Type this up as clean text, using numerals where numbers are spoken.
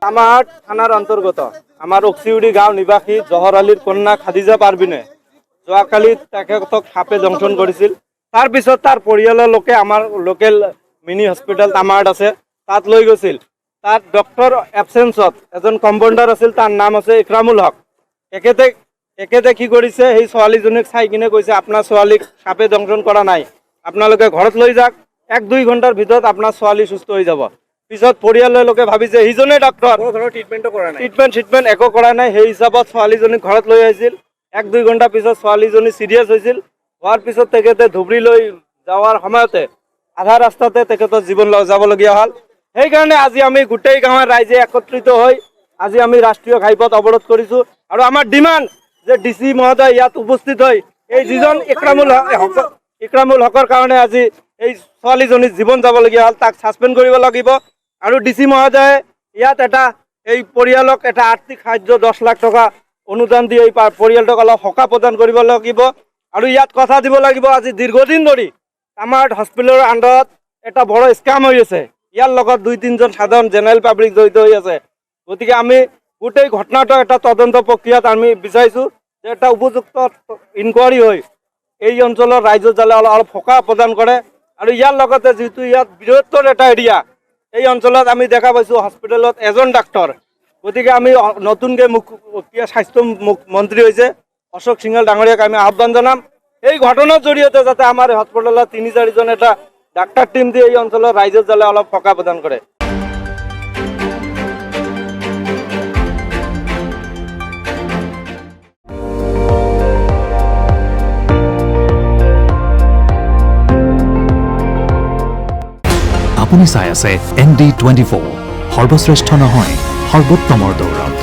আমাৰ থানাৰ অন্তৰ্গত আমাৰ অক্সিউডি গাঁও নিবাসী জহৰ আলীৰ কন্যা খাদিজা পাৰবিনে যোৱাকালি তেখেতক সাপে দংশন কৰিছিল। তাৰপিছত তাৰ পৰিয়ালৰ লোকে আমাৰ লোকেল মিনি হস্পিটেল তামাৰত আছে তাত লৈ গৈছিল। তাত ডক্টৰ এবচেঞ্চত এজন কম্পাউণ্ডাৰ আছিল, তাৰ নাম আছে ইকৰামুল হক। এখেতে কি কৰিছে, সেই ছোৱালীজনীক চাই কিনে কৈছে আপোনাৰ ছোৱালীক সাপে দংশন কৰা নাই, আপোনালোকে ঘৰত লৈ যাওক, 1-2 ঘণ্টাৰ ভিতৰত আপোনাৰ ছোৱালী সুস্থ হৈ যাব। পিছত পৰিয়ালৰ লোকে ভাবিছে সিজনে ডক্টৰ, ট্ৰিটমেণ্ট একো কৰা নাই। সেই হিচাপত ছোৱালীজনীক ঘৰত লৈ আহিছিল। 1-2 ঘণ্টা পিছত ছোৱালীজনী চিৰিয়াছ হৈছিল। হোৱাৰ পিছত তেখেতে ধুবুৰী লৈ যাওয়াৰ সময়তে আধা ৰাস্তাতে তেখেতৰ জীৱন যাবলগীয়া হ'ল। সেইকাৰণে আজি আমি গোটেই গাঁৱৰ ৰাইজে একত্ৰিত হৈ আজি আমি ৰাষ্ট্ৰীয় ঘাইপথ অৱৰোধ কৰিছোঁ। আৰু আমাৰ ডিমাণ্ড যে DC মহোদয় ইয়াত উপস্থিত হৈ এই যিজন ইকৰামুল হকৰ কাৰণে আজি এই ছোৱালীজনীৰ জীৱন যাবলগীয়া হ'ল, তাক ছাছপেণ্ড কৰিব লাগিব। আৰু DC মহোদয়ে ইয়াত এই পৰিয়ালক এটা আৰ্থিক সাহায্য 10 লাখ টকা অনুদান দি এই পৰিয়ালটোক অলপ সকাহ প্ৰদান কৰিব লাগিব। আৰু ইয়াত কথা দিব লাগিব, আজি দীৰ্ঘদিন ধৰি আমাৰ হস্পিটেলৰ আণ্ডাৰত এটা বড় স্কাম হৈ আছে। ইয়াৰ লগত 2-3জন সাধাৰণ জেনেৰেল পাব্লিক জড়িত হৈ আছে। গতিকে আমি গোটেই ঘটনাটো এটা তদন্ত প্ৰক্ৰিয়াত আমি বিচাৰিছোঁ যে এটা উপযুক্ত ইনকুৱাৰী হৈ এই অঞ্চলৰ ৰাইজৰ যাতে অলপ সকাহ প্ৰদান কৰে। আৰু ইয়াৰ লগতে যিহেতু ইয়াত বৃহত্তৰ এটা এৰিয়া, এই অঞ্চলত আমি দেখা পাইছোঁ হস্পিটেলত এজন ডাক্তৰ। গতিকে আমি নতুনকৈ স্বাস্থ্য মন্ত্ৰী হৈছে অশোক সিংহাল ডাঙৰীয়াক আমি আহ্বান জনাম, এই ঘটনাৰ জৰিয়তে যাতে আমাৰ হস্পিটেলত 3-4জন এটা ডাক্তাৰ টিম দিয়ে এই অঞ্চলৰ ৰাইজৰ যাতে অলপ সকাহ প্ৰদান কৰে। আপুনি চাই আছে ND24, সৰ্বশ্ৰেষ্ঠ নহয় সৰ্বোত্তমৰ দৌৰত।